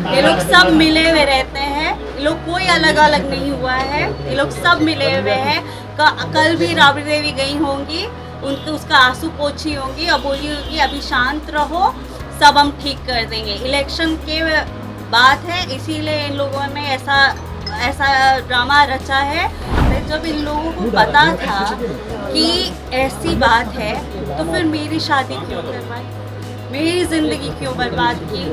ये लोग सब मिले हुए रहते हैं, ये लोग कोई अलग अलग नहीं हुआ है, ये लोग सब मिले हुए हैं। कल भी राबड़ी देवी गई होंगी, उनके उसका आंसू पोछी होंगी और बोली होगी अभी शांत रहो, सब हम ठीक कर देंगे। इलेक्शन के बात है, इसीलिए इन लोगों ने ऐसा ड्रामा रचा है। जब इन लोगों को पता था कि ऐसी बात है तो फिर मेरी शादी क्यों करवाई, मेरी ज़िंदगी क्यों बर्बाद की,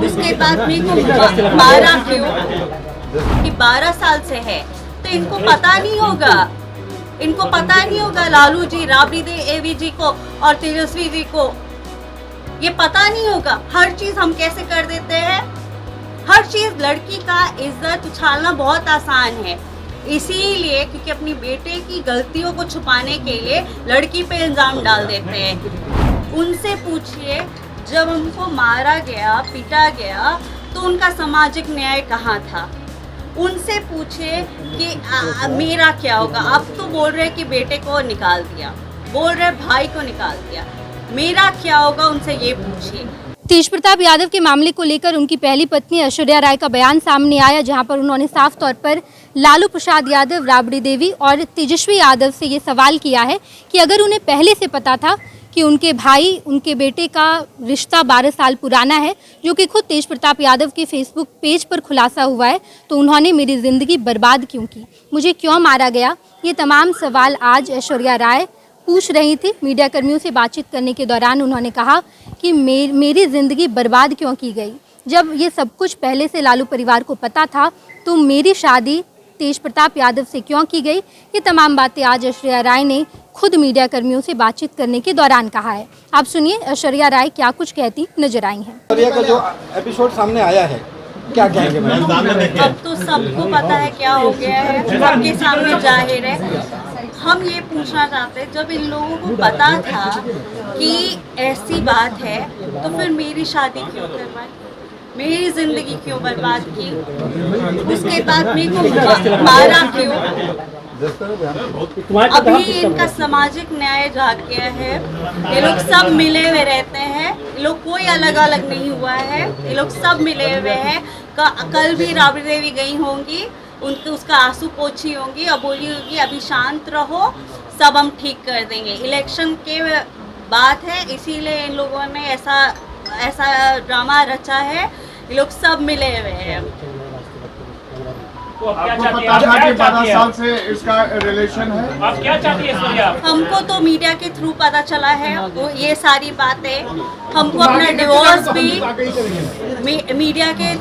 उसके बाद मेरे को मारा क्यों, कि 12 साल से है। तो इनको पता नहीं होगा, इनको पता नहीं होगा लालू जी, राबड़ी देवी जी को और तेजस्वी जी को ये पता नहीं होगा। हर चीज़ हम कैसे कर देते हैं, हर चीज़ लड़की का इज्जत उछालना बहुत आसान है, इसीलिए क्योंकि अपनी बेटे की गलतियों को छुपाने के लिए लड़की पे इल्ज़ाम डाल देते हैं। उनसे पूछिए, जब हमको मारा गया, पीटा गया तो उनका सामाजिक न्याय कहाँ था। उनसे पूछे कि मेरा क्या होगा। अब तो बोल रहे कि बेटे को निकाल दिया, बोल रहे भाई को निकाल दिया, मेरा क्या होगा, उनसे ये पूछिए। तेज प्रताप यादव के मामले को लेकर उनकी पहली पत्नी ऐश्वर्या राय का बयान सामने आया, जहां पर उन्होंने साफ तौर पर लालू प्रसाद यादव, राबड़ी देवी और तेजस्वी यादव से ये सवाल किया है कि अगर उन्हें पहले से पता था कि उनके भाई, उनके बेटे का रिश्ता 12 साल पुराना है, जो कि खुद तेज प्रताप यादव के फेसबुक पेज पर खुलासा हुआ है, तो उन्होंने मेरी ज़िंदगी बर्बाद क्यों की, मुझे क्यों मारा गया। ये तमाम सवाल आज ऐश्वर्या राय पूछ रही थी। मीडिया कर्मियों से बातचीत करने के दौरान उन्होंने कहा कि मेरी ज़िंदगी बर्बाद क्यों की गई। जब ये सब कुछ पहले से लालू परिवार को पता था तो मेरी शादी तेज प्रताप यादव से क्यों की गई। ये तमाम बातें आज ऐश्वर्या राय ने खुद मीडिया कर्मियों से बातचीत करने के दौरान कहा है। आप सुनिए ऐश्वर्या राय क्या कुछ कहती नजर आई हैं। ऐश्वर्या का जो एपिसोड सामने आया है, क्या कहेंगे मैम? अब तो सबको पता है क्या हो गया है, सबके सामने जाहिर है। हम ये पूछना चाहते हैं, जब इन लोगों को पता था कि ऐसी बात है तो फिर मेरी शादी क्यों करवाई, मेरी ज़िंदगी क्यों बर्बाद की, उसके बाद मेरे को मारा क्यों। अभी इनका सामाजिक न्याय जाग गया है, ये लोग सब मिले हुए रहते हैं, ये लोग कोई अलग अलग नहीं हुआ है, ये लोग सब मिले हुए हैं। कल भी राबड़ी देवी गई होंगी, उनके उसका आंसू पोछी होंगी और बोली होगी अभी शांत रहो, सब हम ठीक कर देंगे। इलेक्शन के बात है, इसीलिए इन लोगों ने ऐसा ड्रामा रचा है, ये लोग सब मिले हुए हैं। तो आपको पता था कि 12 साल से इसका रिलेशन है? आप क्या चाहती है? हमको तो मीडिया के थ्रू पता चला है वो ये सारी बातें। हमको अपना डिवोर्स भी मीडिया के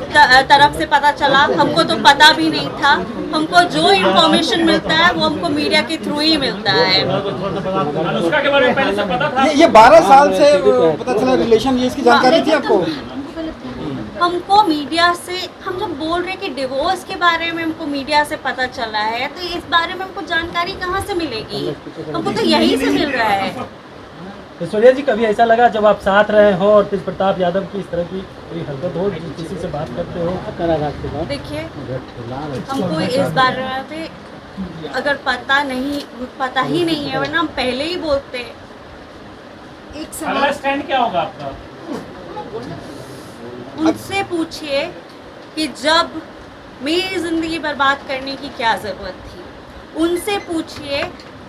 तरफ से पता चला, हमको तो पता भी नहीं था। हमको जो इन्फॉर्मेशन मिलता है वो हमको मीडिया के थ्रू ही मिलता है। अनुष्का के बारे में पहले से पता था? ये 12 साल से पता चला रिलेशन, ये इसकी जानकारी थी आपको? हमको मीडिया से, हम जब बोल रहे कि डिवोर्स के बारे में हमको मीडिया से पता चला है, तो इस बारे में हमको जानकारी कहाँ से मिलेगी? हमको तो यहीं से मिल रहा है। ऐश्वर्या जी, कभी ऐसा लगा जब आप साथ रहे हो और तेज प्रताप यादव की इस तरह की कोई हरकत हो, किसी से बात करते हो? देखिए, हमको इस बारे में अगर पता ही नहीं है, वरना हम पहले ही बोलते। एक सवाल, स्टैंड क्या होगा आपका? उनसे पूछिए कि जब मेरी ज़िंदगी बर्बाद करने की क्या ज़रूरत थी। उनसे पूछिए,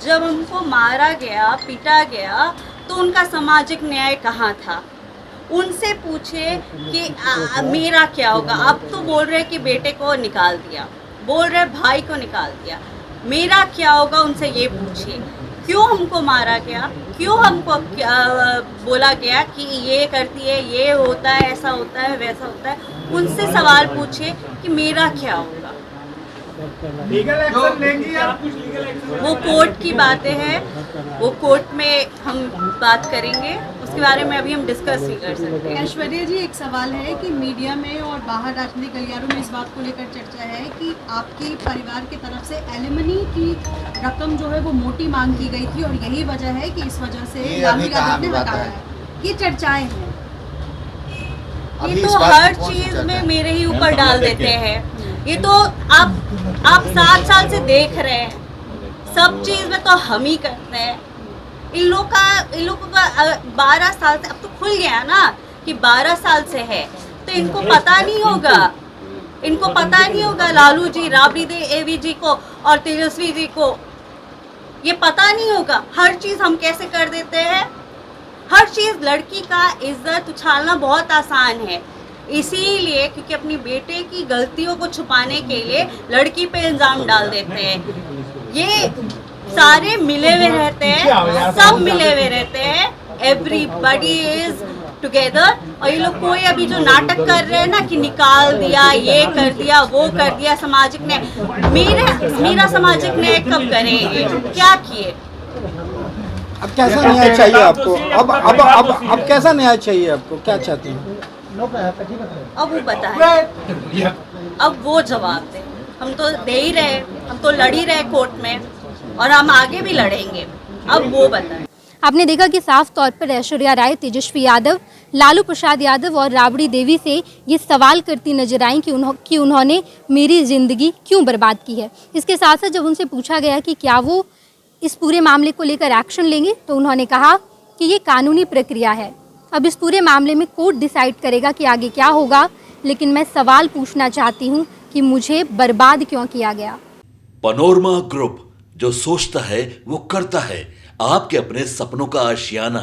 जब हमको मारा गया, पीटा गया तो उनका सामाजिक न्याय कहाँ था। उनसे पूछिए कि मेरा क्या होगा। अब तो बोल रहे कि बेटे को निकाल दिया, बोल रहे भाई को निकाल दिया, मेरा क्या होगा, उनसे ये पूछिए। क्यों हमको मारा गया, क्यों हमको बोला गया कि ये करती है, ये होता है, ऐसा होता है, वैसा होता है। उनसे सवाल पूछिए कि मेरा क्या होगा। लीगल एक्शन लेंगी आप? कुछ लीगल एक्शन? वो कोर्ट की बातें हैं, वो कोर्ट में हम बात करेंगे, उसके बारे में अभी हम डिस्कस नहीं कर सकते। ऐश्वर्या जी, एक सवाल है कि मीडिया में और बाहर राजनीतिक गलियारों में इस बात को लेकर चर्चा है कि आपके परिवार की तरफ से एलिमनी की रकम जो है वो मोटी मांग की गई थी और यही वजह है कि इस वजह से लालू यादव ने हटाया है। ये चर्चाएं हैं। ये तो हर चीज में मेरे ही ऊपर डाल देते हैं। ये तो आप 7 साल से देख रहे हैं, सब चीज में तो हम ही करते हैं। इन लोगों का 12 साल से अब तो खुल गया ना कि 12 साल से है, तो इनको पता नहीं होगा, इनको पता नहीं होगा लालू जी, राबड़ी देवी जी को और तेजस्वी जी को ये पता नहीं होगा। हर चीज़ हम कैसे कर देते हैं, हर चीज़ लड़की का इज्जत उछालना बहुत आसान है, इसीलिए क्योंकि अपनी बेटे की गलतियों को छुपाने के लिए लड़की पे इल्ज़ाम डाल देते हैं। ये सारे मिले हुए रहते हैं, सब मिले हुए रहते हैं, एवरीबॉडी इज टुगेदर। और ये लोग कोई अभी जो नाटक कर रहे हैं ना कि निकाल दिया, ये कर दिया, वो कर दिया सामाजिक न्याय, मेरा सामाजिक न्याय कब करेंगे, क्या किए? अब कैसा न्याय चाहिए आपको? अब कैसा न्याय चाहिए आपको? क्या चाहते हैं? अब वो बताए, अब वो जवाब दे। हम तो दे ही रहे, हम तो लड़ ही रहे कोर्ट में और हम आगे भी लड़ेंगे, अब वो बताए। आपने देखा कि साफ तौर पर ऐश्वर्या राय, तेजस्वी यादव, लालू प्रसाद यादव और राबड़ी देवी से ये सवाल करती नजर आई कि उन्होंने मेरी ज़िंदगी क्यों बर्बाद की है। इसके साथ साथ जब उनसे पूछा गया कि क्या वो इस पूरे मामले को लेकर एक्शन लेंगे, तो उन्होंने कहा कि ये कानूनी प्रक्रिया है, अब इस पूरे मामले में कोर्ट डिसाइड करेगा कि आगे क्या होगा, लेकिन मैं सवाल पूछना चाहती हूँ कि मुझे बर्बाद क्यों किया गया। पैनोरमा ग्रुप, जो सोचता है वो करता है, आपके अपने सपनों का आशियाना।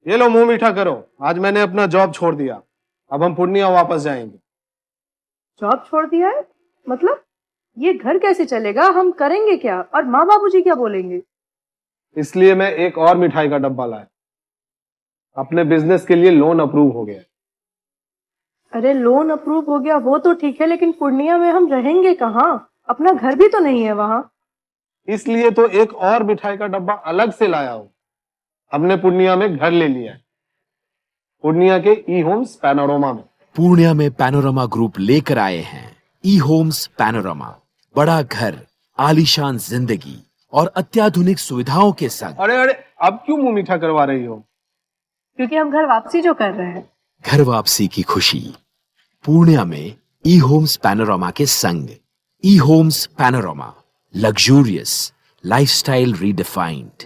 ये लो मुंह मीठा करो, आज मैंने अपना जॉब छोड़ दिया, अब हम पूर्णिया वापस जाएंगे। जॉब छोड़ दिया है? मतलब ये घर कैसे चलेगा, हम करेंगे क्या, और माँ बाबूजी क्या बोलेंगे? इसलिए मैं एक और मिठाई का डब्बा लाया, अपने बिजनेस के लिए लोन अप्रूव हो गया। अरे लोन अप्रूव हो गया वो तो ठीक है, लेकिन पूर्णिया में हम रहेंगे कहाँ? अपना घर भी तो नहीं है वहाँ। इसलिए तो एक और मिठाई का डब्बा अलग से लाया हूं। हमने पूर्णिया में घर ले लिया है, पूर्णिया के ई होम्स पैनोरमा में। पूर्णिया में पैनोरमा ग्रुप लेकर आए हैं ई होम्स पैनोरमा, बड़ा घर, आलीशान जिंदगी और अत्याधुनिक सुविधाओं के संग। अरे अब क्यों मुंह मीठा करवा रही हो? क्योंकि हम घर वापसी जो कर रहे हैं। घर वापसी की खुशी पूर्णिया में ई होम्स पैनोरमा के संग। ई homes panorama, luxurious lifestyle redefined.